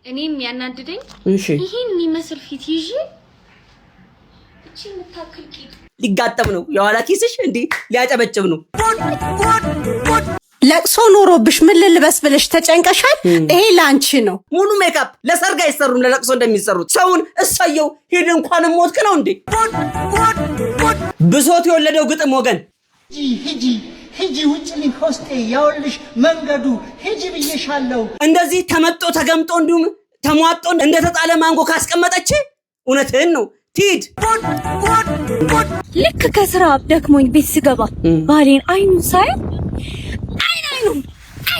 እኔም ያናድደኝ ይሄን የሚመስል ፊት ይዤ እቺ የምታክል ቂጥ ሊጋጠም ነው የኋላ ኪስሽ እንዴ ሊያጨበጭብ ነው። ለቅሶ ኖሮብሽ ምን ልልበስ ብለሽ ተጨንቀሻል? ይሄ ላንቺ ነው። ሙሉ ሜካፕ ለሰርግ አይሰሩም ለለቅሶ እንደሚሰሩት። ሰውን እሰየው ሄድ እንኳን ሞትክ ነው እንዴ? ብሶት የወለደው ግጥም ወገን ሂጂ ውጭልኝ ሆስቴ ያውልሽ መንገዱ ሂጂ ብዬሻለሁ። እንደዚህ ተመጦ ተገምጦ እንዲሁም ተሟጦ እንደተጣለ ማንጎ ካስቀመጠች እውነትህን ነው ቲድ። ልክ ከስራ ደክሞኝ ቤት ስገባ ባሌን አይኑን ሳይ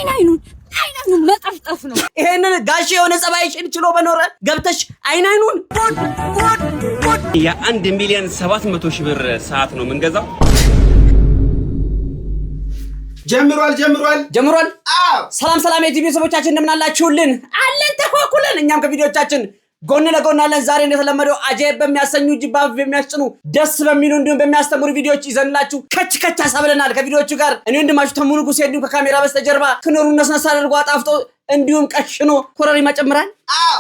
አይኑን መጠፍጠፍ ነው። ይሄንን ጋሽ የሆነ ጸባይሽን ችሎ በኖረ ገብተሽ አይኑን የ1 ሚሊዮን 700 ሺህ ብር ሰዓት ነው የምንገዛው። ጀምሯል። ሰላም የቲቪ ሰዎቻችን እንደምን አላችሁልን? አለን ተኳኩለን። እኛም ከቪዲዮቻችን ጎን ለጎን አለን። ዛሬ እንደተለመደው አጀብ በሚያሰኙ ጅባብ በሚያስጭኑ ደስ በሚሉ እንዲሁም በሚያስተምሩ ቪዲዮዎች ይዘንላችሁ ከች አሳብለናል። ከቪዲዮዎቹ ጋር እኔ ወንድማችሁ ተሙኑ ጉሴ እንዲሁም ከካሜራ በስተጀርባ ክኖሩን ነስነስ አድርጎ አጣፍጦ እንዲሁም ቀሽኖ ኮረሪማ ጨምራል።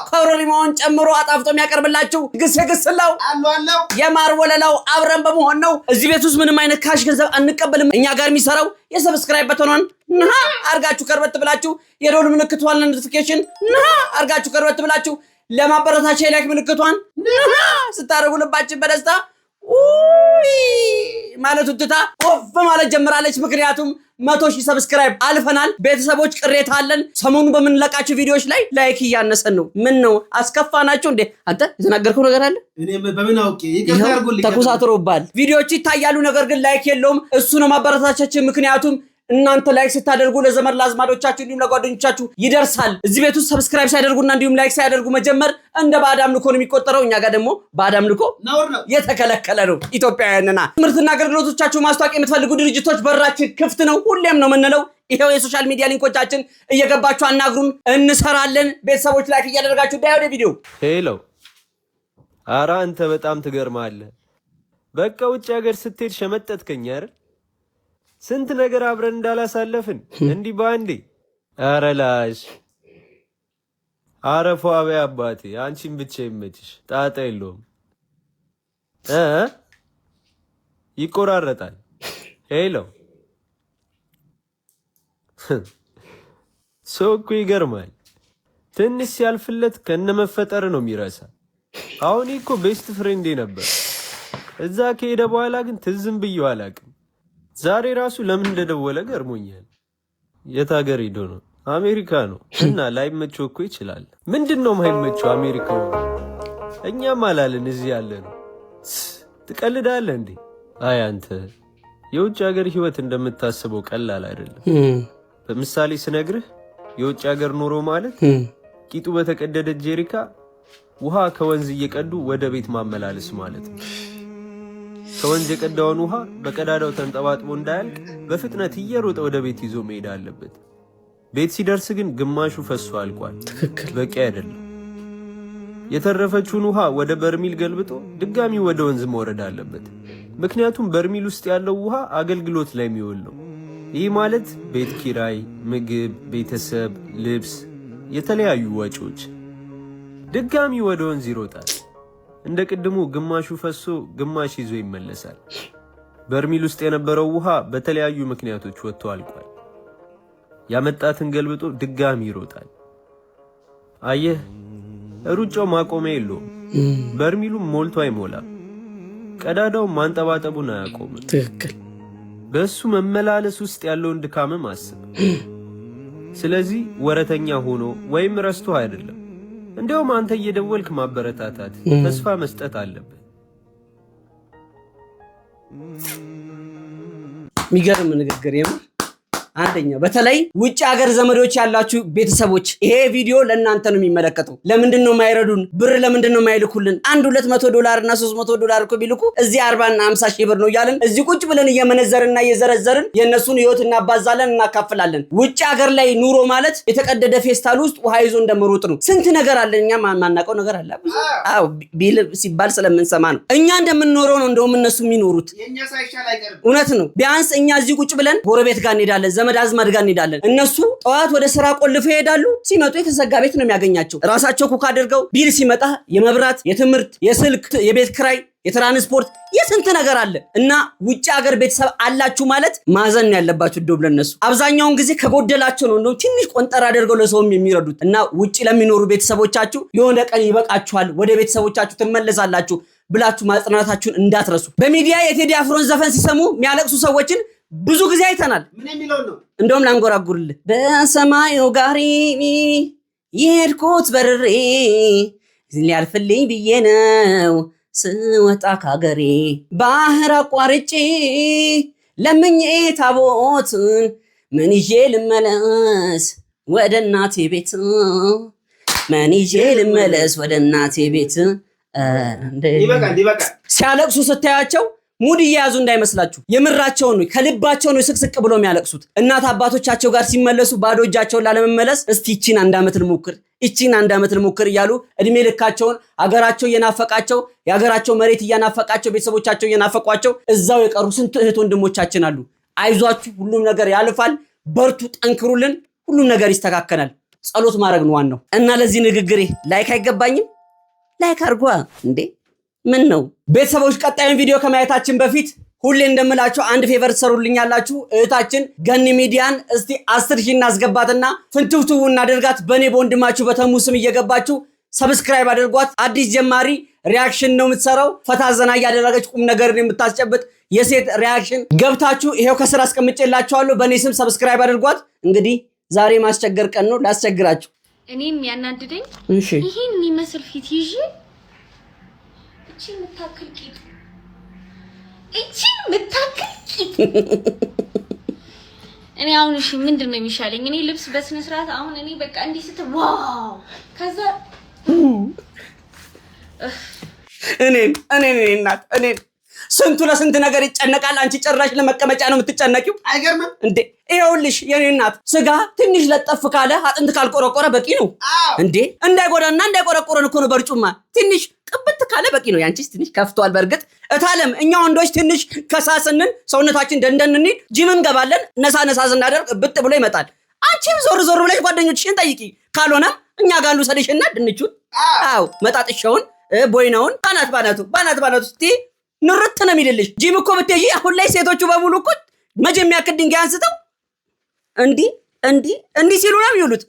ኮረሪማውን ጨምሮ አጣፍጦ የሚያቀርብላችሁ ግስላው የማር ወለላው አብረን በመሆን ነው። እዚህ ቤት ውስጥ ምንም አይነት ካሽ ገንዘብ አንቀበልም። እኛ ጋር የሚሰራው የሰብስክራይብ በተኗን ነሃ አርጋችሁ ከርበት ብላችሁ የደወል ምልክቷን ኖቲፊኬሽን ነሃ አርጋችሁ ከርበት ብላችሁ ለማበረታቻ ላይክ ምልክቷን ስታረጉ ልባችን በደስታ ማለት ትታ ወፍ ማለት ጀምራለች። ምክንያቱም 100,000 ሰብስክራይብ አልፈናል። ቤተሰቦች ቅሬታ አለን። ሰሞኑ በምንለቃቸው ቪዲዮዎች ላይ ላይክ እያነሰን ነው። ምን ነው አስከፋናችሁ እንዴ? አንተ የተናገርከው ነገር አለ? እኔ በምን አውቄ ይቅርታ አድርጉልኝ። ተኩሳትሮባል። ቪዲዮዎች ይታያሉ፣ ነገር ግን ላይክ የለውም። እሱ ነው ማበረታቻችን። ምክንያቱም እናንተ ላይክ ስታደርጉ ለዘመድ ለአዝማዶቻችሁ እንዲሁም ለጓደኞቻችሁ ይደርሳል። እዚህ ቤት ውስጥ ሰብስክራይብ ሳይደርጉና እንዲሁም ላይክ ሳይደርጉ መጀመር እንደ ባዳም ልኮ ነው የሚቆጠረው። እኛ ጋር ደግሞ ባዳም ልኮ የተከለከለ ነው። ኢትዮጵያውያንና ትምህርትና አገልግሎቶቻችሁ ማስተዋወቅ የምትፈልጉ ድርጅቶች በራችን ክፍት ነው። ሁሌም ነው የምንለው። ይሄው የሶሻል ሚዲያ ሊንኮቻችን እየገባችሁ አናግሩን፣ እንሰራለን። ቤተሰቦች ላይክ እያደረጋችሁ ዳይ ወደ ቪዲዮ። ሄሎ ኧረ አንተ በጣም ትገርማለህ። በቃ ውጭ ሀገር ስትሄድ ሸመጠትከኝ አይደል? ስንት ነገር አብረን እንዳላሳለፍን እንዲህ ባንዴ። አረ ላሽ አረፎ አበይ አባቴ አንቺን ብቻ ይመችሽ፣ ጣጣ የለውም። ይቆራረጣል። ሄሎ ሰው እኮ ይገርማል። ትንሽ ሲያልፍለት ከነመፈጠር ነው የሚረሳ። አሁን እኮ ቤስት ፍሬንዴ ነበር። እዛ ከሄደ በኋላ ግን ትዝም ብዬው አላውቅም። ዛሬ ራሱ ለምን እንደደወለ ገርሞኛል። የት ሀገር ሄዶ ነው? አሜሪካ ነው። እና ላይመቸው እኮ ይችላል። ምንድነው ማይመቸው? አሜሪካው እኛም አላልን እዚህ ያለ ነው። ትቀልዳለህ እንዴ? አይ አንተ የውጭ ሀገር ህይወት እንደምታስበው ቀላል አይደለም። በምሳሌ ስነግርህ የውጭ ሀገር ኑሮ ማለት ቂጡ በተቀደደ ጄሪካ ውሃ ከወንዝ እየቀዱ ወደ ቤት ማመላለስ ማለት ነው። ከወንዝ የቀዳውን ውሃ በቀዳዳው ተንጠባጥቦ እንዳያልቅ በፍጥነት እየሮጠ ወደ ቤት ይዞ መሄድ አለበት። ቤት ሲደርስ ግን ግማሹ ፈሶ አልቋል። በቂ አይደለም። የተረፈችውን ውሃ ወደ በርሚል ገልብጦ ድጋሚ ወደ ወንዝ መውረድ አለበት። ምክንያቱም በርሚል ውስጥ ያለው ውሃ አገልግሎት ላይ የሚውል ነው። ይህ ማለት ቤት ኪራይ፣ ምግብ፣ ቤተሰብ፣ ልብስ፣ የተለያዩ ወጪዎች። ድጋሚ ወደ ወንዝ ይሮጣል። እንደ ቅድሙ ግማሹ ፈሶ ግማሽ ይዞ ይመለሳል። በርሚል ውስጥ የነበረው ውሃ በተለያዩ ምክንያቶች ወጥቶ አልቋል። ያመጣትን ገልብጦ ድጋሚ ይሮጣል። አየህ፣ ሩጫው ማቆሚያ የለውም። በርሚሉም ሞልቶ አይሞላም። ቀዳዳው ማንጠባጠቡን አያቆምም። ትክክል። በሱ መመላለስ ውስጥ ያለውን ድካምም አስብ። ስለዚህ ወረተኛ ሆኖ ወይም ረስቶ አይደለም። እንደውም አንተ እየደወልክ ማበረታታት፣ ተስፋ መስጠት አለብህ። የሚገርም ንግግር የምር። አንደኛ በተለይ ውጭ ሀገር ዘመዶች ያላችሁ ቤተሰቦች ይሄ ቪዲዮ ለእናንተ ነው የሚመለከተው። ለምንድን ነው የማይረዱን? ብር ለምንድን ነው የማይልኩልን? አንድ $200 እና $300 እኮ ቢልኩ እዚህ 40 እና 50 ሺህ ብር ነው እያልን እዚህ ቁጭ ብለን እየመነዘርና እየዘረዘርን የእነሱን ህይወት እናባዛለን፣ እናካፍላለን። ውጭ ሀገር ላይ ኑሮ ማለት የተቀደደ ፌስታል ውስጥ ውሃ ይዞ እንደመሮጥ ነው። ስንት ነገር አለ፣ እኛ ማናውቀው ነገር አለ። አዎ ቢል ሲባል ስለምንሰማ ነው። እኛ እንደምንኖረው ነው እንደውም እነሱ የሚኖሩት። የኛ ሳይሻል አይቀርም። እውነት ነው። ቢያንስ እኛ እዚህ ቁጭ ብለን ጎረቤት ጋር እንሄዳለን፣ ዘመድ አዝማድ ጋር እንሄዳለን። እነሱ ጠዋት ወደ ስራ ቆልፈው ይሄዳሉ። ሲመጡ የተዘጋ ቤት ነው የሚያገኛቸው። ራሳቸው ኩክ አድርገው ቢል ሲመጣ የመብራት፣ የትምህርት፣ የስልክ፣ የቤት ክራይ፣ የትራንስፖርት የስንት ነገር አለ እና ውጭ ሀገር ቤተሰብ አላችሁ ማለት ማዘን ያለባችሁ ዶብ ለነሱ አብዛኛውን ጊዜ ከጎደላቸው ነው ትንሽ ቆንጠር አድርገው ለሰውም የሚረዱት እና ውጭ ለሚኖሩ ቤተሰቦቻችሁ የሆነ ቀን ይበቃችኋል ወደ ቤተሰቦቻችሁ ትመለሳላችሁ ብላችሁ ማጽናናታችሁን እንዳትረሱ። በሚዲያ የቴዲ አፍሮን ዘፈን ሲሰሙ የሚያለቅሱ ሰዎችን ብዙ ጊዜ አይተናል። ምን የሚለው ነው? እንደውም ላንጎራጉርልህ በሰማዩ ጋሪ የሄድኩት በርሬ ሊያልፍልኝ ብዬ ነው ስወጣ ካገሬ ባህር አቋርጬ ለምኜ ታቦትን ምን ይዤ ልመለስ ወደ እናቴ ቤት ምን ይዤ ልመለስ ወደ እናቴ ቤት። ይበቃል። ሲያለቅሱ ስታያቸው ሙድ እየያዙ እንዳይመስላችሁ የምራቸው ነው ከልባቸው ነው ስቅስቅ ብሎ የሚያለቅሱት። እናት አባቶቻቸው ጋር ሲመለሱ ባዶ እጃቸውን ላለመመለስ እስቲ እቺን አንድ አመት ልሞክር እያሉ እድሜ ልካቸውን አገራቸው እየናፈቃቸው የሀገራቸው መሬት እያናፈቃቸው ቤተሰቦቻቸው እየናፈቋቸው እዛው የቀሩ ስንት እህት ወንድሞቻችን አሉ። አይዟችሁ፣ ሁሉም ነገር ያልፋል፣ በርቱ፣ ጠንክሩልን፣ ሁሉም ነገር ይስተካከላል። ጸሎት ማድረግ ነው ዋናው። እና ለዚህ ንግግሬ ላይክ አይገባኝም? ላይክ አድርጓ እንዴ! ምን ነው ቤተሰቦች፣ ቀጣዩን ቪዲዮ ከማየታችን በፊት ሁሌ እንደምላችሁ አንድ ፌቨር ትሰሩልኛላችሁ። እህታችን ገኒ ሚዲያን እስቲ 10,000 እናስገባትና ፍንትውትው እናደርጋት። በኔ በወንድማችሁ በተሙ ስም እየገባችሁ ሰብስክራይብ አድርጓት። አዲስ ጀማሪ ሪአክሽን ነው የምትሰራው። ፈታ ዘና እያደረገች ቁም ነገርን የምታስጨብጥ የሴት ሪአክሽን ገብታችሁ ይሄው ከስራ አስቀምጬላችኋለሁ። በኔ ስም ሰብስክራይብ አድርጓት። እንግዲህ ዛሬ ማስቸገር ቀን ነው፣ ላስቸግራችሁ። እኔም ያናድደኝ ይሄን የሚመስል ፊት ይዤ እቺ ምታክል ቂጥ እኔ አሁን እሺ ምንድነው የሚሻለኝ? እኔ ልብስ በስነ ስርዓት አሁን እኔ በቃ እንዲህ ስት ዋው ከዛ እኔ እናት ስንቱ ለስንት ነገር ይጨነቃል። አንቺ ጭራሽ ለመቀመጫ ነው የምትጨነቂው። አይገርምም እንዴ? ይኸውልሽ የኔ እናት ስጋ ትንሽ ለጠፍ ካለ አጥንት ካልቆረቆረ በቂ ነው እንዴ። እንዳይጎዳና እንዳይቆረቆረን እኮ ነው በርጩማ ትንሽ ቅብት ካለ በቂ ነው። ያንቺስ ትንሽ ከፍቷል። በርግጥ እታለም እኛ ወንዶች ትንሽ ከሳስንን ሰውነታችን ደንደንኒ ጂም እንገባለን። ነሳ ስናደርግ ብጥ ብሎ ይመጣል። አንቺም ዞር ብለሽ ጓደኞችሽን ጠይቂ። ካልሆነ እኛ ጋር ልውሰድሽና ድንቹን መጣጥሻውን ቦይናውን ባናቱ እስቲ ንርት ነው የሚልልሽ። ጂም እኮ ብትይ አሁን ላይ ሴቶቹ በሙሉ እኮ መጀመሪያ ድንጋይ አንስተው እንዲህ ሲሉ ነው የሚውሉት።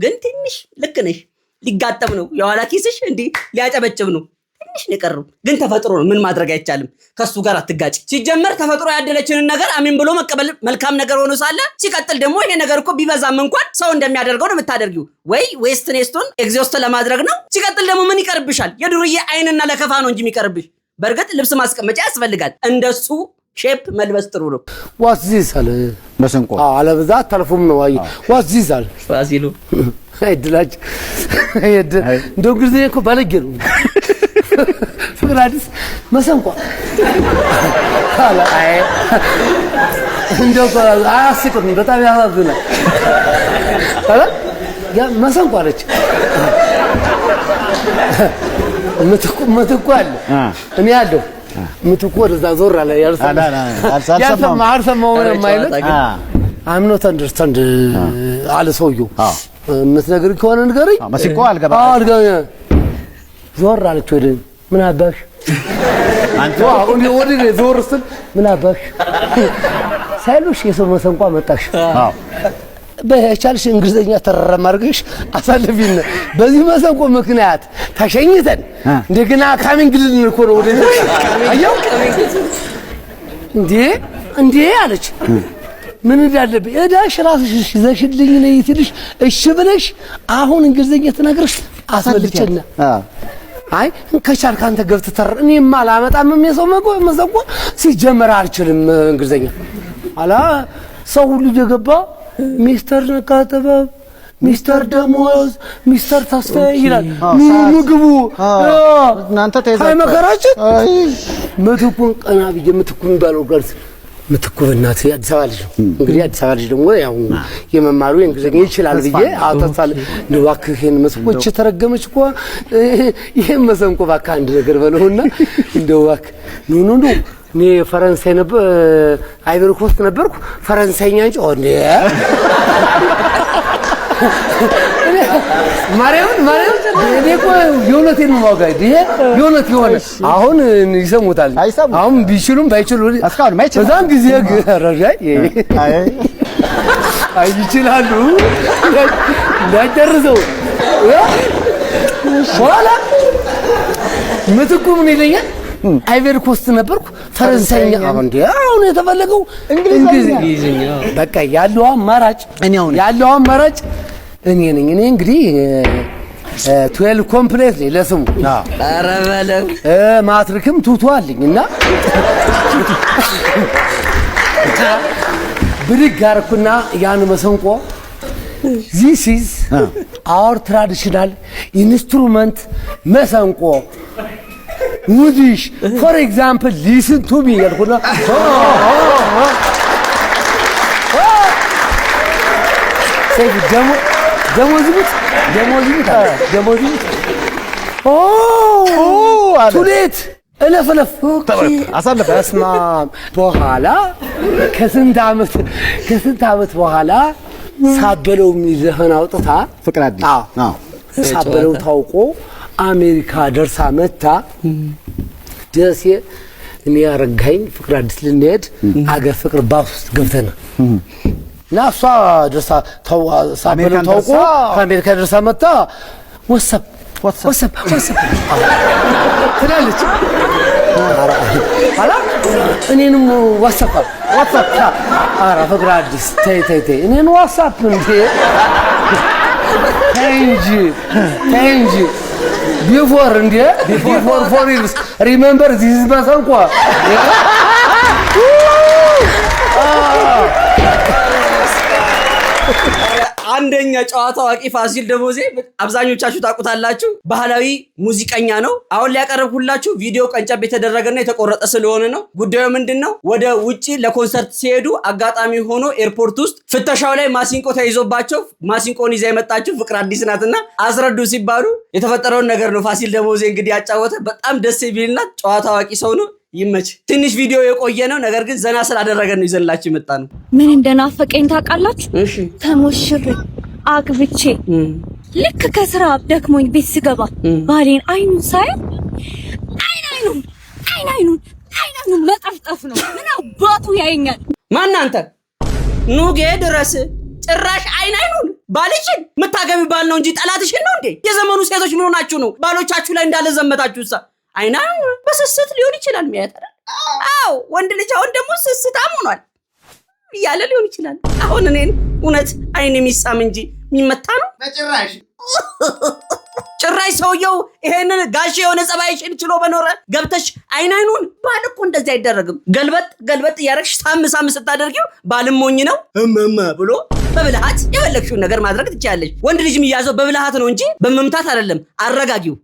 ግን ትንሽ ልክ ነሽ። ሊጋጠም ነው የኋላ ኪስሽ እንዲህ ሊያጨበጭብ ነው። ትንሽ ነው የቀረው። ግን ተፈጥሮ ነው፣ ምን ማድረግ አይቻልም። ከሱ ጋር አትጋጭ። ሲጀመር ተፈጥሮ ያደለችንን ነገር አሜን ብሎ መቀበል መልካም ነገር ሆኖ ሳለ ሲቀጥል ደግሞ ይሄ ነገር እኮ ቢበዛም እንኳን ሰው እንደሚያደርገው ነው የምታደርጊው። ወይ ዌስት ኔስቶን ኤግዚስት ለማድረግ ነው። ሲቀጥል ደግሞ ምን ይቀርብሻል? የዱርዬ አይንና ለከፋ ነው እንጂ የሚቀርብሽ። በርግጥ ልብስ ማስቀመጫ ያስፈልጋል። እንደሱ ሼፕ መልበስ ጥሩ ነው። ዋት ዚስ አለ መሰንቆ አለበዛ ተልፉም ነው። አይ ዋት ዚስ አለ ፋሲሉ አይድላጅ እንደው ግርዜ እኮ ባለጌ ነው። ፍቅራዲስ መሰንቆ አላ አይ እንደው አያስቅም። በጣም ያሳዝናል። አላ ያ መሰንቆ አለች። ምትኩ አለ እኔ ያለው ምትኩ ወደዛ ዞር አለ። አልሰማው ምንም አይነት I'm not understand አለ ሰውዬው። የምትነግሪኝ ከሆነ ንገሪኝ። መስኮ አልገባ ዞር አለች። ወደ ምን አባሽ አንተ ወደ ዞር ስል ምን አባሽ ሳይሉሽ የሰው መሰንቋ መጣሽ። በቻልሽ እንግሊዘኛ ተረማርገሽ አሳልፊና በዚህ መሰንቆ ምክንያት ተሸኝተን እንደገና ካሚንግልን እኮ ነው ወደ አየው እንዴ አለች። ምን እንዳለብኝ እዳሽ ራስሽ ዘሽልኝ ነው ይትልሽ እሺ ብለሽ አሁን እንግሊዘኛ ተናግረሽ አስመልጨና አይ ከቻል ካንተ ገብተ ተር እኔማ አላመጣም የሰው መሰንቆ ሲጀመር አልችልም እንግሊዘኛ አላ ሰው ሁሉ እየገባ ሚስተር ነካተበ ሚስተር ደሞዝ ሚስተር ተስፋዬ ይላል። ምግቡ እናንተ ተይዛ አይ መከራችን ምትኩን ቀና ብዬ ምትኩን ባለው ጋር ምትኩ እናት አዲስ አበባ ልጅ እንግዲህ አዲስ አበባ ልጅ ደግሞ ያው የመማሩ እንግሊዘኛ ይችላል ብዬ አጣጣል ነው። ዋክህን መስቆች ተረገመች እኮ ይሄን መሰንቆ ባካ አንድ ነገር በለውና እንደው ዋክ ኑ እኔ ፈረንሳይ ነበር አይቨሪ ኮስት ነበርኩ ፈረንሳይኛ እንጂ ኦንዴ ማርያም እኔ እኮ የእውነቴን ነው የማወጋው ይሄ የእውነት የሆነ አሁን ይሰሙታል አሁን ቢችሉም ባይችሉ እስካሁን ማይችሉ በዛን ጊዜ ረጃይ አይ ይችላሉ እንዳጨርሰው በኋላ ምትኩ ምን ይለኛል አይቨሪ ኮስት ነበርኩ ፈረንሳይኛ እንዴ አሁን የተፈለገው እንግሊዝኛ በቃ ያለው አማራጭ እኔ ነኝ እኔ እንግዲህ 12 ኮምፕሌት ለስሙ ኧረ በለው ማትሪክም ቱቱ አለኝና ብድግ አደረኩና ያን መሰንቆ this is our traditional instrument መሰንቆ ውዲሽ for example listen to me ያልኩና ደሞዝ ቱሌት እለፈለፍ አሳለፈ እስማ በኋላ ከስንት ዓመት በኋላ ሳበለው የሚዘፈን አውጥታ ፍቅር አዲስ ሳበለው ታውቆ አሜሪካ ደርሳ መታ ደሴ እኔ ያረጋኝ ፍቅር አዲስ ልንሄድ አገር ፍቅር ባስ ውስጥ ገብተና ናሷ ደርሳ ሳበለው ታውቆ ከአሜሪካ ደርሳ መታ ወሰብ ትላለች አላ እኔንም ዋትስአፕ ኧረ ፍቅር አዲስ ተይ እኔን ዋትስአፕ እንዴ ተይ እንጂ ቢፎር ፎር ይርስ ሪሜምበር ዚስ ኢዝ መሰንቆ አንደኛ ጨዋታ አዋቂ ፋሲል ደሞዜ አብዛኞቻችሁ ታውቁታላችሁ። ባህላዊ ሙዚቀኛ ነው። አሁን ሊያቀርብኩላችሁ ቪዲዮ ቀንጨብ የተደረገና የተቆረጠ ስለሆነ ነው። ጉዳዩ ምንድነው? ወደ ውጪ ለኮንሰርት ሲሄዱ አጋጣሚ ሆኖ ኤርፖርት ውስጥ ፍተሻው ላይ ማሲንቆ ተይዞባቸው ማሲንቆን ይዛ የመጣችው ፍቅር አዲስ ናትና አስረዱ ሲባሉ የተፈጠረውን ነገር ነው ፋሲል ደሞዜ እንግዲህ ያጫወተ። በጣም ደስ የሚልና ጨዋታ አዋቂ ሰው ነው። ይመች። ትንሽ ቪዲዮ የቆየ ነው፣ ነገር ግን ዘና ስላደረገን ነው ይዘላችሁ የመጣ ነው። ምን እንደናፈቀኝ ታውቃላችሁ? እሺ ተሞሽሬ አግብቼ ልክ ከስራ ደክሞኝ ቤት ስገባ ባሌን አይኑን ሳይ አይኑን መጠፍጠፍ ነው። ምን አባቱ ያየኛል? ማን አንተ? ኑጌ ድረስ ጭራሽ አይኑን ባልሽን የምታገቢ ባል ነው እንጂ ጠላትሽን ነው እንዴ? የዘመኑ ሴቶች ምን ሆናችሁ ነው ባሎቻችሁ ላይ እንዳለ ዘመታችሁሳ? አይና በስስት ሊሆን ይችላል የሚያጠራ። አዎ ወንድ ልጅ አሁን ደግሞ ስስታም ሆኗል እያለ ሊሆን ይችላል። አሁን እኔን እውነት አይን የሚሳም እንጂ የሚመታ ነው ጭራሽ ሰውየው ይሄንን ጋሽ የሆነ ጸባይሽን ችሎ በኖረ ገብተሽ አይኑን ባል እኮ እንደዚህ አይደረግም። ገልበጥ እያደረግሽ ሳም ስታደርጊው ባልም ሞኝ ነው ብሎ በብልሃት የፈለግሽውን ነገር ማድረግ ትችያለሽ። ወንድ ልጅ የሚያዘው በብልሃት ነው እንጂ በመምታት አይደለም። አረጋጊው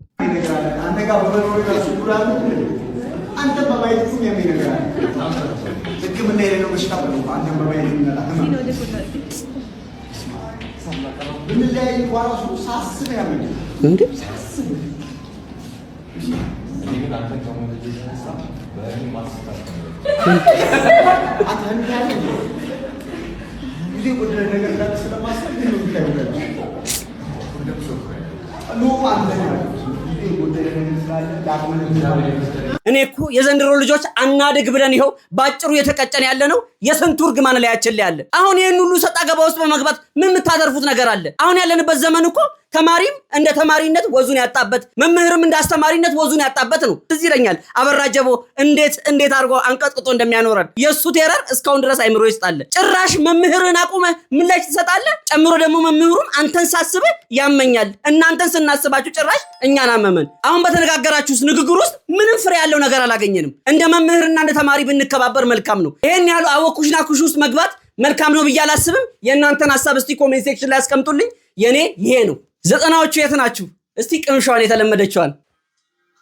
እኔ እኮ የዘንድሮ ልጆች አናድግ ብለን ይኸው ባጭሩ የተቀጨን ያለ ነው። የስንቱ እርግማን ላያችን ላይ ያለ። አሁን ይሄን ሁሉ ሰጣ ገባ ውስጥ በመግባት ምን የምታደርፉት ነገር አለ? አሁን ያለንበት ዘመን እኮ ተማሪም እንደ ተማሪነት ወዙን ያጣበት፣ መምህርም እንደ አስተማሪነት ወዙን ያጣበት ነው። እዚህ ይለኛል አበራጀቦ እንዴት አድርጎ አንቀጥቅጦ እንደሚያኖረን የሱ ቴረር እስካሁን ድረስ አይምሮ ይስጣል። ጭራሽ መምህርን አቁመ ምን ላይ ትሰጣለህ? ጨምሮ ደግሞ መምህሩን አንተን ሳስበህ ያመኛል። እናንተን ስናስባችሁ ጭራሽ እኛን አመመን። አሁን በተነጋገራችሁስ ንግግር ውስጥ ምንም ፍሬ ያለው ነገር አላገኘንም። እንደ መምህርና እንደ ተማሪ ብንከባበር መልካም ነው። ይሄን ያሉ አወኩሽና ኩሽ ውስጥ መግባት መልካም ነው ብዬ አላስብም። የእናንተን ሐሳብ እስቲ ኮሜንት ሴክሽን ላይ አስቀምጡልኝ። የኔ ይሄ ነው። ዘጠናዎቹ የት ናችሁ? እስቲ ቅምሻዋን የተለመደችዋን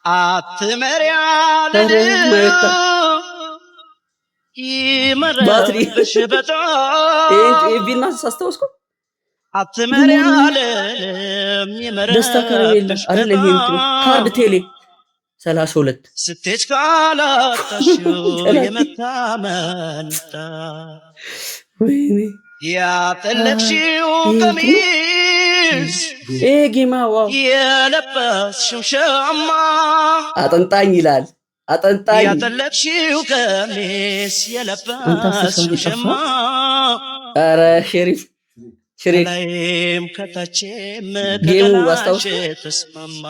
አትመሪያ ባትሪ ቢል ማስ አስተውስኩ አትመሪያ ደስታ ከረቤላ አይደለም። ይሄ ካርድ ቴሌ 32 ስትሄድ ካላጣሽው የመታመንታ ወይኔ ያጠለቅሽው ቀሚስ ጌማዋው የለበስሽው ሸማ አጠንጣኝ ይላል አጠንጣኝ ያጠለቅሽው ቀሚስ የለበስሽው ሸማ ኧረ ሸሪፍ ላይም ከታችም ጌሙ አስታውስ ተስማማ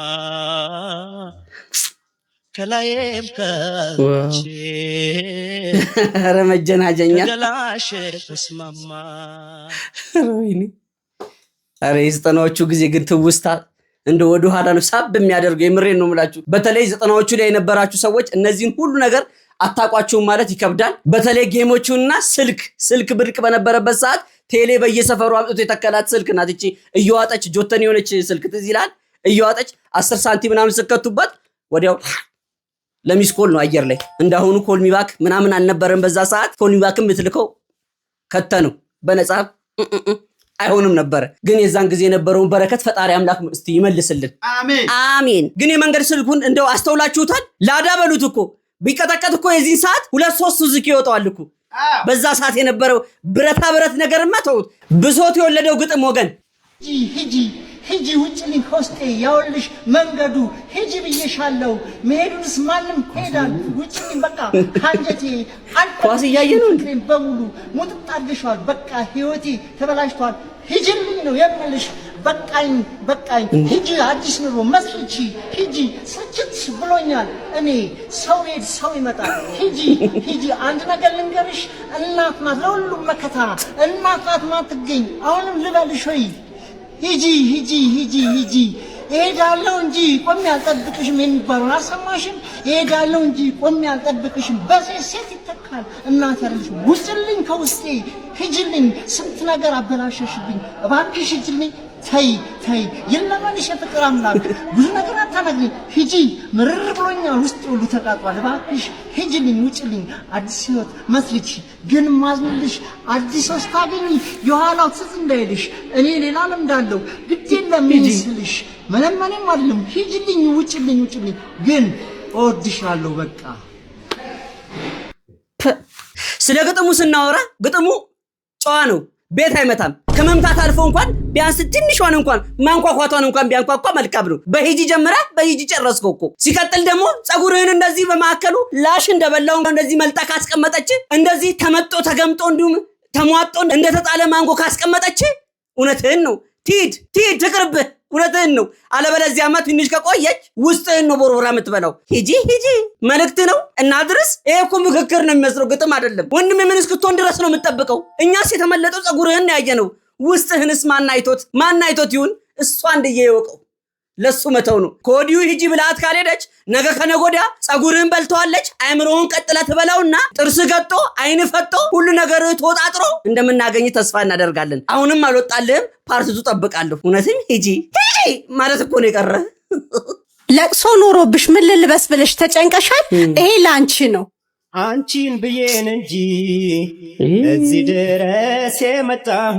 ከላይም ከታች ኧረ መጀናጀኛ ከላሽ ተስማማ ወይኔ ኧረ የዘጠናዎቹ ጊዜ ግን ትውስታ እንደ ወደ ኋላ ነው ሳብ የሚያደርገው የምሬን ነው የምላችሁ በተለይ ዘጠናዎቹ ላይ የነበራችሁ ሰዎች እነዚህን ሁሉ ነገር አታቋቸውም ማለት ይከብዳል በተለይ ጌሞቹና ስልክ ብርቅ በነበረበት ሰዓት ቴሌ በየሰፈሩ አምጥቶ የተከላት ስልክ ናት እቺ እየዋጠች ጆተን የሆነች ስልክ ትዝ ይላል እየዋጠች 10 ሳንቲም ምናምን ስከቱበት ወዲያው ለሚስኮል ነው አየር ላይ እንዳሁኑ ኮልሚባክ ምናምን አልነበረም በዛ ሰዓት ኮልሚባክም ምትልከው ከተነው በነጻ አይሆንም ነበር ግን የዛን ጊዜ የነበረውን በረከት ፈጣሪ አምላክ እስቲ ይመልስልን አሜን አሜን ግን የመንገድ ስልኩን እንደው አስተውላችሁታል ላዳ በሉት እኮ ቢቀጠቀጥ እኮ የዚህ ሰዓት 2-3 ሱዙኪ ይወጣዋል እኮ በዛ ሰዓት የነበረው ብረት ነገርማ ተውት ብሶት የወለደው ግጥም ወገን ሂጂ ውጭልኝ ከውስጤ ያውልሽ መንገዱ ሂጂ ብዬሻለሁ መሄዱንስ ማንም ሄዳል ውጭልኝ በቃ ካንጀቴ ኳስ እያየ ነው በሙሉ ሙጥጥ አድርገሻል በቃ ህይወቴ ተበላሽቷል ሂጂልኝ ነው የምልሽ በቃኝ ሂጂ አዲስ ኑሮ መስርቺ ሂጂ ስልችት ብሎኛል እኔ ሰው ይመጣል ሂጂ አንድ ነገር ልንገርሽ እናት ናት ለሁሉም መከታ እናት ናት ማትገኝ አሁንም ልበልሽ ወይ ሂጂ እሄዳለሁ እንጂ ቆሜ አልጠብቅሽም የሚባለው አልሰማሽም እሄዳለሁ እንጂ ቆሜ አልጠብቅሽም በሴት ይተካል እናት ያለሽ ውጭልኝ ከውስጤ ሂጂልኝ ስንት ነገር አበላሸሽብኝ እባክሽ ሂጂልኝ ተይ ይለመንሽ የፍቅር አምላክ ብዙ ነገር አታነግሪኝ ሂጂ ምርር ብሎኛል ውስጥ ሁሉ ተቃጥሏል እባክሽ ሂጂልኝ ውጭልኝ አዲስ ህይወት መስርቺ ግን ማዝምልሽ አዲስ ሰው ስታገኝ የኋላው ትዝ እንዳይልሽ እኔ ሌላ ለምዳለሁ ግድ የለም ይስልሽ ምንም አይደለም ሂጂልኝ ውጭልኝ ግን እወድሻለሁ በቃ ስለ ግጥሙ ስናወራ ግጥሙ ጨዋ ነው ቤት አይመታም ከመምታት አልፎ እንኳን ቢያንስ ትንሿን እንኳን ማንኳኳቷን እንኳን ቢያንኳኳ መልካም ነው በሂጂ ጀምራ በሂጂ ጨረስከው እኮ ሲቀጥል ደግሞ ጸጉርህን እንደዚህ በማከሉ ላሽ እንደበላው እንደዚህ መልጣ ካስቀመጠች እንደዚህ ተመጦ ተገምጦ እንዲሁም ተሟጦ እንደተጣለ ማንጎ ካስቀመጠች እውነትህን ነው ቲድ ትቅርብህ እውነትህን ነው አለበለዚያማ ትንሽ ከቆየች ውስጥህን ነው ቦርቦራ የምትበላው ሂጂ መልእክት ነው እናድርስ ይሄ እኮ ምክክር ነው የሚመስለው ግጥም አይደለም ወንድም ምን እስክትሆን ድረስ ነው የምትጠብቀው እኛስ የተመለጠው ጸጉርህን ያየነው ውስጥህንስ ማን አይቶት ይሁን እሷ እንደየየወቀው ለሱ መተው ነው ኮዲው ሂጂ ብላት ካልሄደች ነገ ከነጎዳ ጸጉርህን በልተዋለች አይምሮውን ቀጥላ ትበላውና ጥርስ ገጦ አይን ፈጦ ሁሉ ነገር ተወጣጥሮ እንደምናገኝ ተስፋ እናደርጋለን አሁንም አልወጣልህም ፓርቲቱ ጠብቃለሁ እውነትም ሂጂ ማለት እኮ ነው የቀረ ለቅሶ ኖሮብሽ ምን ልልበስ ብለሽ ተጨንቀሻል ይሄ ላንቺ ነው አንቺን ብዬን እንጂ እዚህ ድረስ የመጣሁ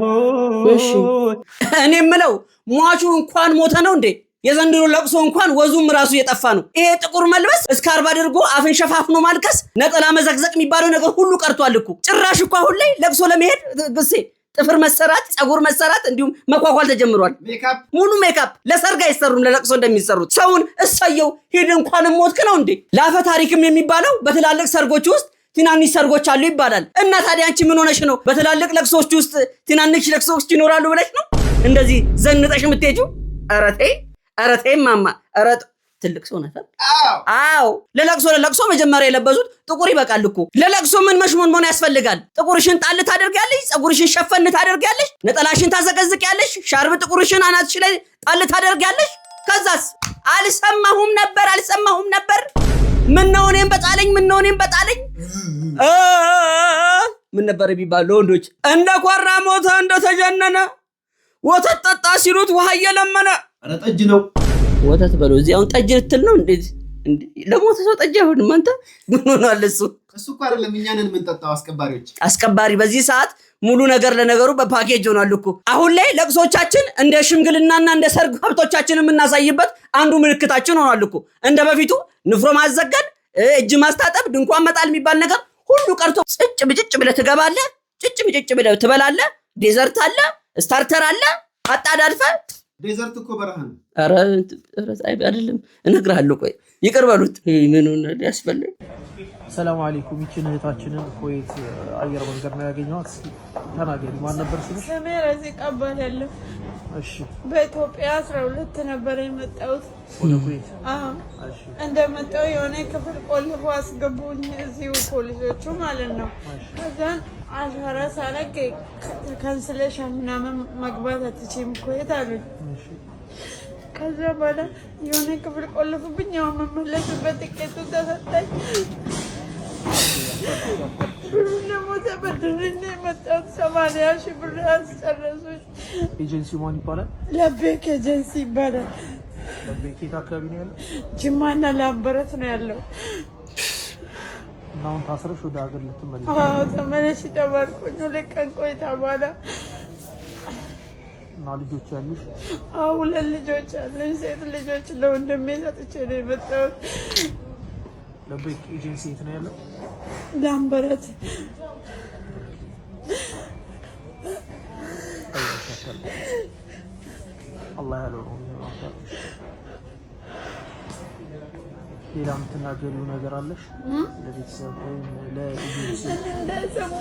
እኔ የምለው ሟቹ እንኳን ሞተ ነው እንዴ የዘንድሮ ለቅሶ እንኳን ወዙም ራሱ የጠፋ ነው ይሄ ጥቁር መልበስ እስካርባ አድርጎ አፍን ሸፋፍኖ ማልቀስ ነጠላ መዘቅዘቅ የሚባለው ነገር ሁሉ ቀርቷል እኮ ጭራሽ እኮ አሁን ላይ ለቅሶ ለመሄድ ግሴ ጥፍር መሰራት ጸጉር መሰራት እንዲሁም መኳኳል ተጀምሯል ሙሉ ሜካፕ ለሰርግ አይሰሩም ለለቅሶ እንደሚሰሩት ሰውን እሰየው ሄድ እንኳን ሞትክ ነው እንዴ ላፈ ታሪክም የሚባለው በትላልቅ ሰርጎች ውስጥ ትናንሽ ሰርጎች አሉ ይባላል እና ታዲያ አንቺ ምን ሆነሽ ነው በትላልቅ ለቅሶች ውስጥ ትናንሽ ለቅሶች ይኖራሉ ብለሽ ነው እንደዚህ ዘንጠሽ የምትሄጂው ኧረ ተይ ማማ ኧረ ትልቅ ሰው ነበር አዎ ለለቅሶ መጀመሪያ የለበሱት ጥቁር ይበቃል እኮ ለለቅሶ ምን መሽሞን ያስፈልጋል ጥቁርሽን ጣል ታደርጊያለሽ ጸጉርሽን ሸፈን ታደርጊያለሽ ነጠላሽን ታዘቀዝቂያለሽ ሻርብ ጥቁርሽን አናትሽ ላይ ጣል ታደርጊያለሽ ከዛስ አልሰማሁም ነበር ምን ነው እኔም በጣለኝ ምን ነበር ቢባል ወንዶች እንደ ኮራ ሞተ እንደ ተጀነነ ወተት ጠጣ ሲሉት ውሃ እየለመነ ኧረ ጠጅ ነው ወተት በለው እዚህ አሁን ጠጅ ልትል ነው እንዴ ለሞተ ሰው ጠጅ አይሆንም አንተ ምን ሆኗል እሱ እኮ አይደለም እኛንን የምንጠጣው አስከባሪ በዚህ ሰዓት ሙሉ ነገር ለነገሩ በፓኬጅ ሆኗል እኮ አሁን ላይ ለቅሶቻችን እንደ ሽምግልናና እንደ ሰርግ ሀብቶቻችን የምናሳይበት አንዱ ምልክታችን ሆኗል እኮ እንደ በፊቱ ንፍሮ ማዘገን፣ እጅ ማስታጠብ፣ ድንኳን መጣል የሚባል ነገር ሁሉ ቀርቶ ጽጭ ብጭጭ ብለህ ትገባለህ። ጭጭ ብጭጭ ብለህ ትበላለህ። ዴዘርት አለ፣ ስታርተር አለ። አጣዳድፈህ ዴዘርት እኮ በረሃ ነው። ኧረ አይደለም እነግርሃለሁ። ቆይ ይቅር በሉት። ምን ሆነ ያስፈልግ። ሰላም አለይኩም። ይችን እህታችንን ኩዌት አየር መንገድ ነው ያገኘኋት። እስኪ ተናገሪ፣ ማን ነበር ስምሽ? ስሜ ረዚቃ እባላለሁ። እሺ። በኢትዮጵያ 12 ነበር የመጣሁት ወደ ኩዌት። አዎ። እሺ። እንደመጣሁ የሆነ ክፍል ቆልፎ አስገቡኝ፣ እዚሁ ፖሊሶቹ ማለት ነው። ከዛን አሻራ ሳለቅ ካንስሌሽን ምናምን መግባት አትችይም ኩዌት አሉኝ። ከዛ በኋላ የሆነ ክፍል ቆልፉብኝ። ያው መመለስበት ትኬቱ ተሰጠኝ። ብሩን ደግሞ ተበድሬ ነው የመጣሁት። 80 ሺህ ብር አስጨረሱኝ። ኤጀንሲው ማን ይባላል? ለቤክ ኤጀንሲ ይባላል። ለቤክ የት አካባቢ ነው ያለው? ጅማና ላምበረት ነው ያለው። እና አሁን ታስረሽ ወደ ሀገር ልትመለሺ? አዎ ተመለሽ ተባልኩኝ። 2 ቀን ቆይታ በኋላ እና ልጆች ያሉሽ? አዎ 2 ልጆች አሉኝ፣ ሴት ልጆች ለወንድሜ ሰጥቼ ነው የመጣሁት። ለቤክ ኤጀንሲ የት ነው ያለው? ላምበረት። አላህ ያለው ነው። ሌላ የምትናገሪው ነገር አለሽ? ለቤተሰብ ወይም ለኤጀንሲ?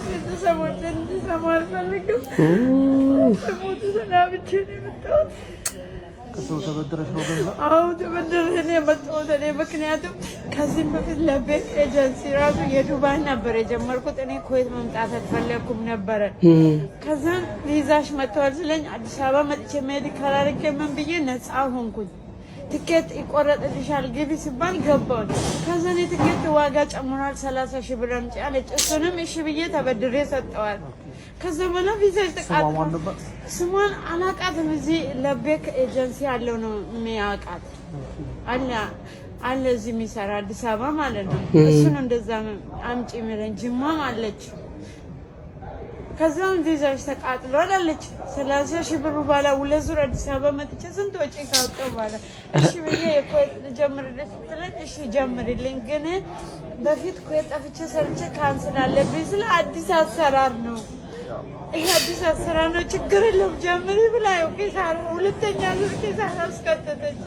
ቤተሰቦች እንዲሰሙ አልፈልግም። ስሙት ሰናብቼ ነው የመጣሁት። ከሰው ተበድረሽ ነው ገንዘብ? አዎ ተበድሬ ነው የመጣሁት እኔ። ምክንያቱም ከዚህም በፊት ለቤክ ኤጀንሲ ራሱ የዱባይ ነበር የጀመርኩት። እኔ ኩዌት መምጣት አልፈለኩም ነበረ። ከዛን ቪዛሽ መጥተዋል ስለኝ አዲስ አበባ መጥቼ ሜዲካል አድርጌ ምን ብዬ ነፃ ሆንኩኝ። ትኬት ይቆረጥልሻል ግቢ ሲባል ገባሁኝ። ከዛን የትኬት ዋጋ ጨምሯል 30 ሺህ ብር አምጪ አለች። እሱንም እሺ ብዬ ተበድሬ ሰጠዋል። ከዛ በኋላ ቪዛ ተቃጥሎ ስሟን አላውቃትም። እዚህ ለቤክ ኤጀንሲ ያለው ነው የሚያውቃት አለ እዚህ የሚሰራ አዲስ አበባ ማለት ነው። እሱን እንደዛ አምጪ የሚለኝ ጅማም አለች። ከዛም ቪዛሽ ተቃጥሏል አለች። 30 ሺህ ብር ባላ 2 ዙር አዲስ አበባ መጥቼ ስንት ወጪ ካወጣሁ በኋላ እሺ ብዬ የኩዌት ልጀምርልሽ ስትለኝ እሺ ጀምርልኝ፣ ግን በፊት ኩዌት ጠፍቼ ሰርቼ ካንስል አለብኝ ስለ አዲስ አሰራር ነው። ይሄ አዲስ አሰራር ነው፣ ችግር የለም ጀምሪ ብላ ያው ኬሳራ 2ኛ ዙር ኬሳራ አስከተተች።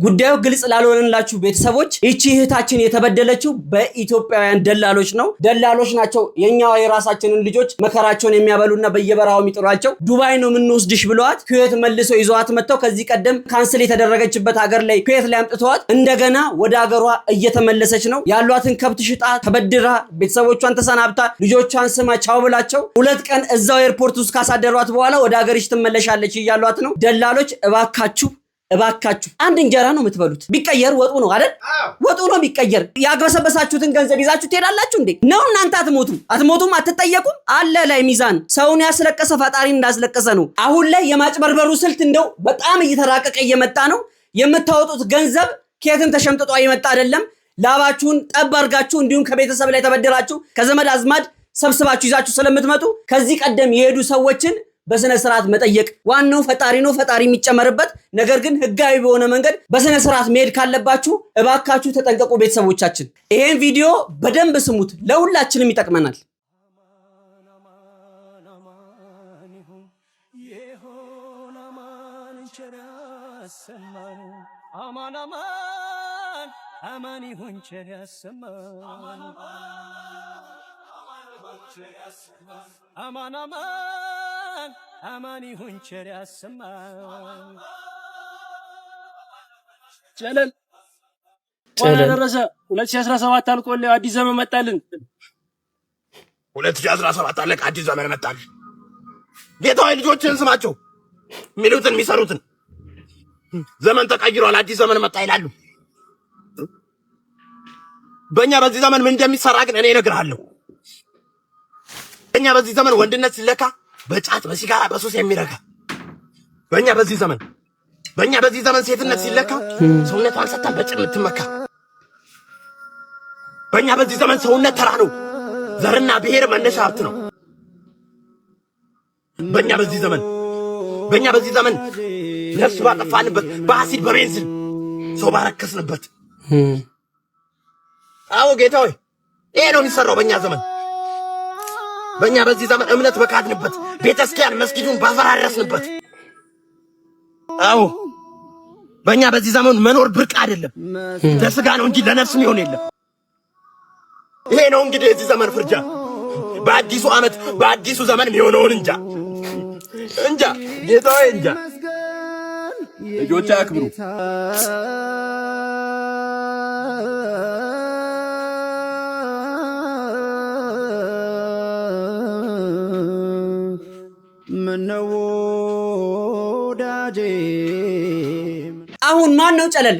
ጉዳዩ ግልጽ ላልሆነላችሁ ቤተሰቦች እቺ እህታችን የተበደለችው በኢትዮጵያውያን ደላሎች ነው። ደላሎች ናቸው የኛው የራሳችንን ልጆች መከራቸውን የሚያበሉና በየበራው የሚጥሯቸው። ዱባይ ነው የምንወስድሽ ብለዋት ኩዌት መልሰው ይዘዋት መጥተው ከዚህ ቀደም ካንስል የተደረገችበት ሀገር ላይ ኩዌት ላይ አምጥተዋት እንደገና ወደ ሀገሯ እየተመለሰች ነው። ያሏትን ከብት ሽጣ ተበድራ ቤተሰቦቿን ተሰናብታ ልጆቿን ስማ ቻው ብላቸው 2 ቀን እዛው ኤርፖርት ውስጥ ካሳደሯት በኋላ ወደ ሀገርሽ ትመለሻለች እያሏት ነው። ደላሎች እባካችሁ አንድ እንጀራ ነው የምትበሉት። ቢቀየር ወጡ ነው አይደል? ወጡ ነው ቢቀየር። ያግበሰበሳችሁትን ገንዘብ ይዛችሁ ትሄዳላችሁ እንዴ? ነው እናንተ አትሞቱም፣ አትጠየቁም። አለ ላይ ሚዛን ሰውን ያስለቀሰ ፈጣሪ እንዳስለቀሰ ነው። አሁን ላይ የማጭበርበሩ ስልት እንደው በጣም እየተራቀቀ እየመጣ ነው። የምታወጡት ገንዘብ ከየትም ተሸምጥጦ የመጣ አይደለም። ላባችሁን ጠብ አድርጋችሁ እንዲሁም ከቤተሰብ ላይ ተበድራችሁ ከዘመድ አዝማድ ሰብስባችሁ ይዛችሁ ስለምትመጡ ከዚህ ቀደም የሄዱ ሰዎችን በስነ ስርዓት መጠየቅ ዋናው ፈጣሪ ነው፣ ፈጣሪ የሚጨመርበት ነገር ግን ህጋዊ በሆነ መንገድ በስነ ስርዓት መሄድ ካለባችሁ እባካችሁ ተጠንቀቁ። ቤተሰቦቻችን ይሄን ቪዲዮ በደንብ ስሙት፣ ለሁላችንም ይጠቅመናል። አማን ይሁን ቸር ያሰማን። ጨለል ደረሰ 2017 አልቆለ አዲስ ዘመን መጣልን። 2017 አለቀ፣ አዲስ ዘመን መጣል። ጌታዬ ልጆችን ስማቸው፣ ሚሉትን የሚሰሩትን ዘመን ተቀይሯል፣ አዲስ ዘመን መጣ ይላሉ። በእኛ በዚህ ዘመን ምን እንደሚሰራ ግን እኔ እነግርሃለሁ። በእኛ በዚህ ዘመን ወንድነት ሲለካ በጫት በሲጋራ በሱስ የሚረካ በእኛ በዚህ ዘመን ሴትነት ሲለካ ሰውነቷን ሰጥታ በጭን የምትመካ በእኛ በዚህ ዘመን ሰውነት ተራ ነው፣ ዘርና ብሔር መነሻ ሀብት ነው። በእኛ በዚህ ዘመን ነፍስ ባጠፋንበት በአሲድ በቤንዚን ሰው ባረከስንበት አዎ ጌታ ሆይ ይሄ ነው የሚሰራው በእኛ ዘመን። በእኛ በዚህ ዘመን እምነት በካድንበት ቤተክርስቲያን መስጊዱን ባፈራረስንበት አዎ በእኛ በዚህ ዘመን መኖር ብርቅ አይደለም። ለስጋ ነው እንጂ ለነፍስ የሚሆን የለም። ይሄ ነው እንግዲህ የዚህ ዘመን ፍርጃ። በአዲሱ ዓመት በአዲሱ ዘመን የሚሆነውን እንጃ ጌታ ሆይ እንጃ። ልጆች አክብሩ። ምነው ወዳጄ አሁን ማን ነው ጨለል?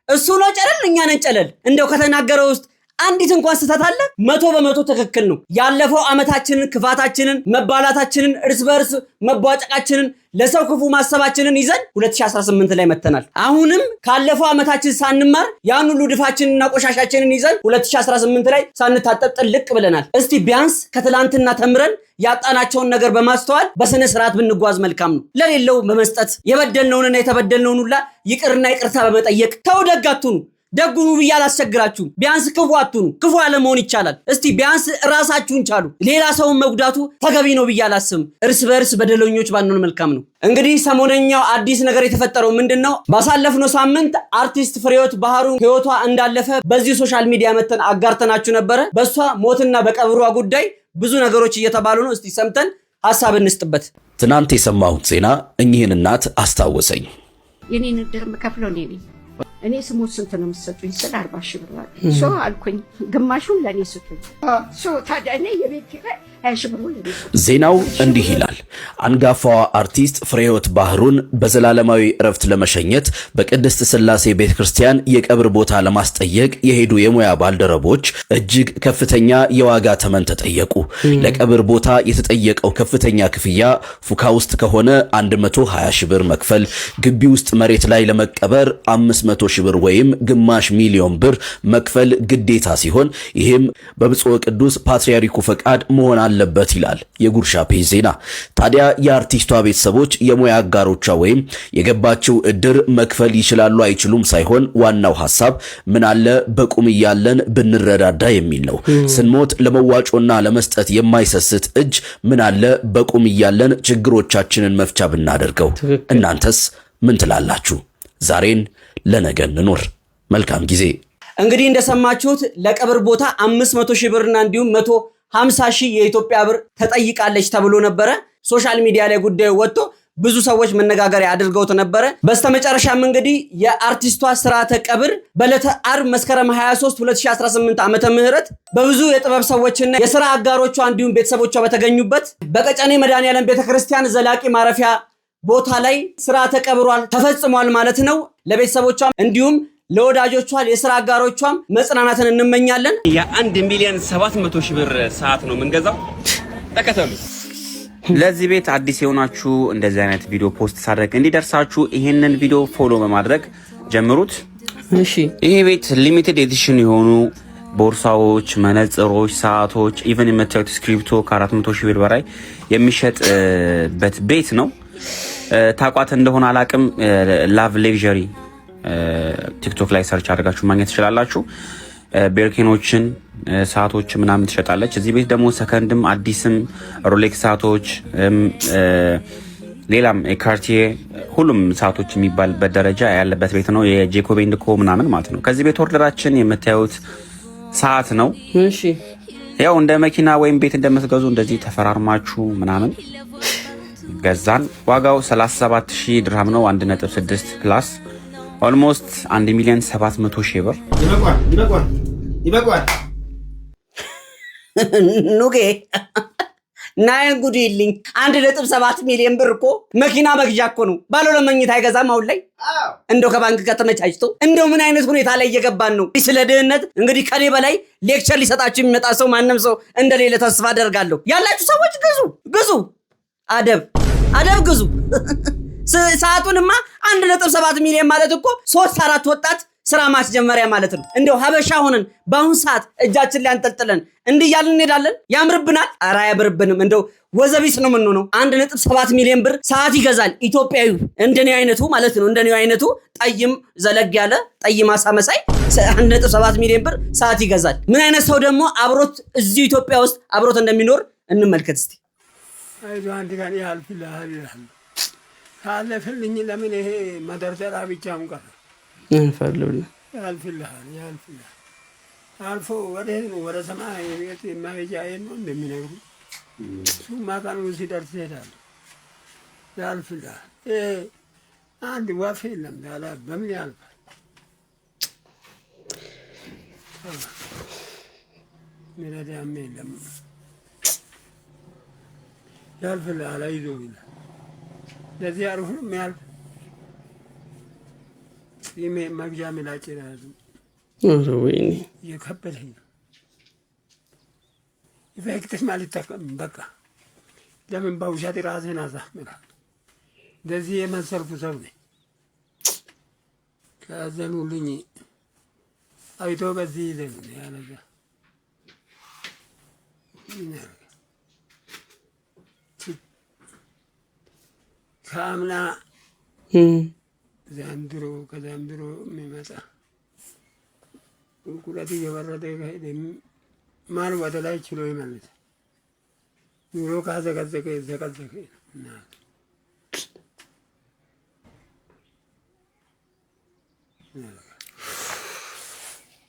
እሱ ነው ጨለል? እኛ ነን ጨለል? እንደው ከተናገረው ውስጥ አንዲት እንኳን ስህተት አለ? 100% ትክክል ነው። ያለፈው ዓመታችንን ክፋታችንን፣ መባላታችንን፣ እርስ በርስ መቧጨቃችንን፣ ለሰው ክፉ ማሰባችንን ይዘን 2018 ላይ መተናል። አሁንም ካለፈው ዓመታችን ሳንማር ያን ሁሉ ድፋችንና ቆሻሻችንን ይዘን 2018 ላይ ሳንታጠብ ጥልቅ ብለናል። እስቲ ቢያንስ ከትላንትና ተምረን ያጣናቸውን ነገር በማስተዋል በስነ ስርዓት ብንጓዝ መልካም ነው። ለሌለው በመስጠት የበደልነውንና የተበደልነውን ሁላ ይቅርና ይቅርታ በመጠየቅ ተው ደግ አትሁኑ። ደጉኑ ብዬ አላስቸግራችሁም። ቢያንስ ክፉ አትሁኑ። ክፉ አለመሆን ይቻላል። እስቲ ቢያንስ ራሳችሁን ቻሉ። ሌላ ሰውን መጉዳቱ ተገቢ ነው ብዬ አላስብም። እርስ በርስ በደለኞች ባንሆን መልካም ነው። እንግዲህ ሰሞነኛው አዲስ ነገር የተፈጠረው ምንድነው? ባሳለፍነው ሳምንት አርቲስት ፍሬህይወት ባህሩ ህይወቷ እንዳለፈ በዚህ ሶሻል ሚዲያ መተን አጋርተናችሁ ነበረ። በሷ ሞትና በቀብሯ ጉዳይ ብዙ ነገሮች እየተባሉ ነው። እስቲ ሰምተን ሀሳብ እንስጥበት። ትናንት የሰማሁት ዜና እኚህን እናት አስታወሰኝ። የኔን እድር የምከፍለው እኔ ነኝ። እኔ ስሞት ስንት ነው የምትሰጡኝ? ስለ 40 ሺህ ብር ሶ አልኩኝ። ግማሹን ለእኔ ስጡኝ። ሶ ታዲያ እኔ የቤት ኪራይ 20 ሺህ ብር ለእኔ ስጡኝ። ዜናው እንዲህ ይላል። አንጋፋዋ አርቲስት ፍሬህይወት ባህሩን በዘላለማዊ እረፍት ለመሸኘት በቅድስት ሥላሴ ቤተክርስቲያን የቀብር ቦታ ለማስጠየቅ የሄዱ የሙያ ባልደረቦች እጅግ ከፍተኛ የዋጋ ተመን ተጠየቁ። ለቀብር ቦታ የተጠየቀው ከፍተኛ ክፍያ ፉካ ውስጥ ከሆነ 120 ሺህ ብር መክፈል፣ ግቢ ውስጥ መሬት ላይ ለመቀበር 500 ሺህ ብር ወይም ግማሽ ሚሊዮን ብር መክፈል ግዴታ ሲሆን ይህም በብፁዕ ቅዱስ ፓትርያርኩ ፈቃድ መሆን አለበት ይላል የጉርሻ ፔጅ ዜና። ታዲያ የአርቲስቷ ቤተሰቦች የሙያ አጋሮቿ ወይም የገባችው እድር መክፈል ይችላሉ አይችሉም ሳይሆን ዋናው ሐሳብ ምን አለ በቁም እያለን ብንረዳዳ የሚል ነው። ስንሞት ለመዋጮና ለመስጠት የማይሰስት እጅ ምን አለ በቁም እያለን ችግሮቻችንን መፍቻ ብናደርገው። እናንተስ ምን ትላላችሁ? ዛሬን ለነገ እንኖር። መልካም ጊዜ። እንግዲህ እንደሰማችሁት ለቀብር ቦታ 500 ሺህ ብርና እንዲሁም 150 ሺህ የኢትዮጵያ ብር ተጠይቃለች ተብሎ ነበረ። ሶሻል ሚዲያ ላይ ጉዳዩ ወጥቶ ብዙ ሰዎች መነጋገሪያ አድርገውት ነበረ። በስተመጨረሻም እንግዲህ የአርቲስቷ ስርዓተ ቀብር በዕለተ ዓርብ መስከረም 23 2018 ዓመተ ምህረት በብዙ የጥበብ ሰዎችና የሥራ አጋሮቿ እንዲሁም ቤተሰቦቿ በተገኙበት በቀጨኔ መድኃኔዓለም ቤተክርስቲያን ዘላቂ ማረፊያ ቦታ ላይ ስርዓተ ቀብሯል ተፈጽሟል ማለት ነው። ለቤተሰቦቿም እንዲሁም ለወዳጆቿ የሥራ አጋሮቿም መጽናናትን እንመኛለን። የ1 ሚሊዮን 700 ሺህ ብር ሰዓት ነው የምንገዛው። ተከተሉ። ለዚህ ቤት አዲስ የሆናችሁ እንደዚህ አይነት ቪዲዮ ፖስት ሳደርግ እንዲደርሳችሁ ይሄንን ቪዲዮ ፎሎ በማድረግ ጀምሩት። እሺ። ይሄ ቤት ሊሚትድ ኤዲሽን የሆኑ ቦርሳዎች፣ መነጽሮች፣ ሰዓቶች ኢቨን የምታዩት ስክሪፕቶ ከ400 ሺህ ብር በላይ የሚሸጥበት ቤት ነው። ታቋት እንደሆነ አላቅም። ላቭ ሌክዠሪ ቲክቶክ ላይ ሰርች አድርጋችሁ ማግኘት ትችላላችሁ። ቤርኪኖችን፣ ሰዓቶች ምናምን ትሸጣለች። እዚህ ቤት ደግሞ ሰከንድም አዲስም ሮሌክስ ሰዓቶች፣ ሌላም ካርቲዬ ሁሉም ሰዓቶች የሚባልበት ደረጃ ያለበት ቤት ነው። የጄኮብ ኤንድ ኮ ምናምን ማለት ነው። ከዚህ ቤት ኦርደራችን የምታዩት ሰዓት ነው። እሺ። ያው እንደ መኪና ወይም ቤት እንደምትገዙ እንደዚህ ተፈራርማችሁ ምናምን ገዛን። ዋጋው 37000 ድርሃም ነው። 1.6 ፕላስ ኦልሞስት 1 ሚሊዮን 700 ሺህ ብር ይበቃል። ኑጌ ናይን ጉዲልኝ 1.7 ሚሊዮን ብር እኮ መኪና መግዣ እኮ ነው። ባለ ለመኝታ አይገዛም አሁን ላይ። እንደው ከባንክ ጋር ተመቻችቶ እንደው ምን አይነት ሁኔታ ላይ እየገባን ነው? ስለ ድህነት እንግዲህ ከኔ በላይ ሌክቸር ሊሰጣችሁ የሚመጣ ሰው ማንም ሰው እንደሌለ ተስፋ አደርጋለሁ። ያላችሁ ሰዎች ግዙ። አደብ ግዙ። ሰዓቱንማ 1.7 ሚሊዮን ማለት እኮ 3-4 ወጣት ስራ ማስጀመሪያ ማለት ነው። እንደው ሀበሻ ሆነን በአሁን ሰዓት እጃችን ላይ አንጠልጥለን እንዲያልን እንሄዳለን። ያምርብናል? ኧረ አያምርብንም። እንደው ወዘቢስ ነው የምንሆነው። 1.7 ሚሊዮን ብር ሰዓት ይገዛል ኢትዮጵያዊ እንደኔ አይነቱ ማለት ነው። እንደኔ አይነቱ ጠይም ዘለግ ያለ ጠይም አሳ መሳይ 1.7 ሚሊዮን ብር ሰዓት ይገዛል። ምን አይነት ሰው ደግሞ አብሮት እዚህ ኢትዮጵያ ውስጥ አብሮት እንደሚኖር እንመልከት እስቲ። አይዞህ አንድ ቀን ያልፍልሃል ይላል። ካለፈልኝ ለምን ይሄ መደርደራ ብቻውን ቀረ? ያልፍልሃል አልፎ ወደ ሰማይ ቤት የማይጃዬን ነው እንደሚነግሩ እሱማ ቀኑ ሲደርስ ይሄዳል። ያልፍልሃል። አንድ ወፍ የለም ያለ በምን ያልፋል? ሚረዳም የለም። ያልፍልሃል አይዞህ ይላል። ለዚህ አልሁም ያልፍ ይሄ መግጃ ምላጭ ያዙ ወይኔ የከበደኝ ነው። ኢፌክትስ ማለት ተቀም በቃ ለምን በውሸት ራስህን አሳምናለሁ። እንደዚህ የመሰልኩ ሰው ነኝ። ካዘኑልኝ አይቶ በዚህ ይዘን ያለዛ ካምና ዘንድሮ ከዘንድሮ የሚመጣ ቁልቁለት እየወረደ ከሄደ ማን ወደ ላይ ችሎ ይመልስ? ኑሮ ካዘቀዘቀ ዘቀዘቀ እናት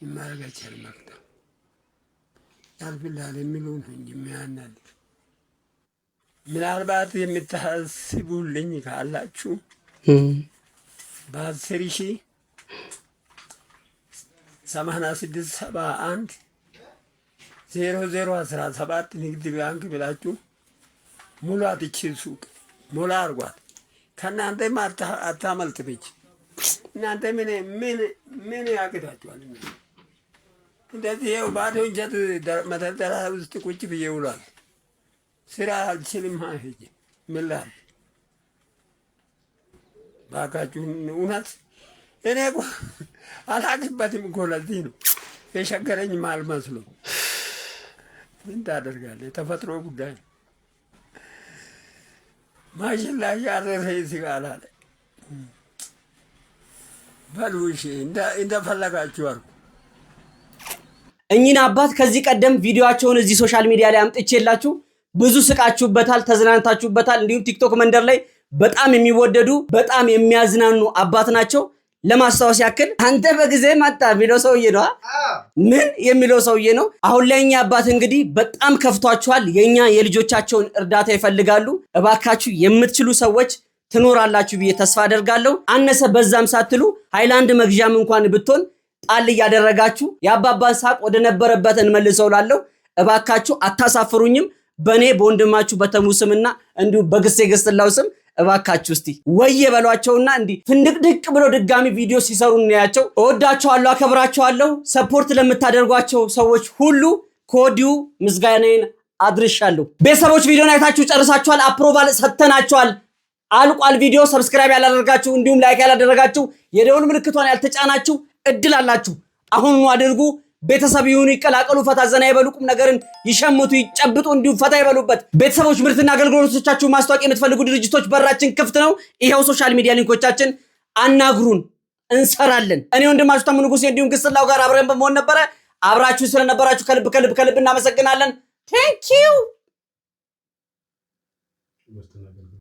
ይማረጋቻል መቅጣ ያልፍልሃል የሚሉን እንጂ የሚያናል ምናልባት የምታስቡልኝ ካላችሁ በ10,086,71 0017 ንግድ ባንክ ብላችሁ ሙሏት። ይቺ ሱቅ ሞላ አርጓት። ከእናንተም አታመልጥብች። እናንተ ምን ያቅታችኋል? እንደዚህ ይኸው ባዶ እንጨት መደርደሪያ ውስጥ ቁጭ ብዬ ውሏል። ስራ አልችልም። ሄጄ ምን ላድርግ? ባካችሁን እውነት እኔ አላቅበትም እኮ ለዚህ ነው የሸገረኝ ማልመስሎ። ምን ታደርጋለህ? የተፈጥሮ ጉዳይ ነው። ማሽን ላይ ያረረ ይስቃል አለ። በሉ እሺ እንደፈለጋችሁ አድርጉ። እኚህን አባት ከዚህ ቀደም ቪዲዮአቸውን እዚህ ሶሻል ሚዲያ ላይ አምጥቼላችሁ ብዙ ስቃችሁበታል፣ ተዝናንታችሁበታል። እንዲሁም ቲክቶክ መንደር ላይ በጣም የሚወደዱ በጣም የሚያዝናኑ አባት ናቸው። ለማስታወስ ያክል አንተ በጊዜ መጣ የሚለው ሰውዬ ነው። ምን የሚለው ሰውዬ ነው። አሁን ላይ እኛ አባት እንግዲህ በጣም ከፍቷቸዋል። የኛ የልጆቻቸውን እርዳታ ይፈልጋሉ። እባካችሁ የምትችሉ ሰዎች ትኖራላችሁ ብዬ ተስፋ አደርጋለሁ። አነሰ በዛም ሳትሉ ሃይላንድ መግዣም እንኳን ብትሆን ጣል እያደረጋችሁ የአባባን ሳቅ ወደ ነበረበት እንመልሰው ላለሁ። እባካችሁ አታሳፍሩኝም። በኔ በወንድማችሁ በተሙ ስምና እንዲሁ በግሴ ገስላው ስም እባካችሁ እስቲ ወየ በሏቸውና እንዲህ ፍንድቅድቅ ብሎ ድጋሚ ቪዲዮ ሲሰሩ እናያቸው። እወዳቸዋለሁ፣ አከብራቸዋለሁ። ሰፖርት ለምታደርጓቸው ሰዎች ሁሉ ከወዲሁ ምስጋናዬን አድርሻለሁ። ቤተሰቦች ቪዲዮን አይታችሁ ጨርሳችኋል። አፕሮቫል ሰጥተናችኋል። አልቋል ቪዲዮ። ሰብስክራይብ ያላደረጋችሁ እንዲሁም ላይክ ያላደረጋችሁ የደወል ምልክቷን ያልተጫናችሁ እድል አላችሁ። አሁን አድርጉ። ቤተሰብ ይሁኑ፣ ይቀላቀሉ፣ ፈታ ዘና ይበሉ፣ ቁም ነገርን ይሸምቱ፣ ይጨብጡ፣ እንዲሁም ፈታ ይበሉበት። ቤተሰቦች ምርትና አገልግሎቶቻችሁ ማስታወቂያ የምትፈልጉ ድርጅቶች በራችን ክፍት ነው። ይሄው ሶሻል ሚዲያ ሊንኮቻችን አናግሩን፣ እንሰራለን። እኔ ወንድማችሁ ተሙ ንጉሴ እንዲሁም ግስላው ጋር አብረን በመሆን ነበረ። አብራችሁ ስለነበራችሁ ከልብ እናመሰግናለን። ቴንክ ዩ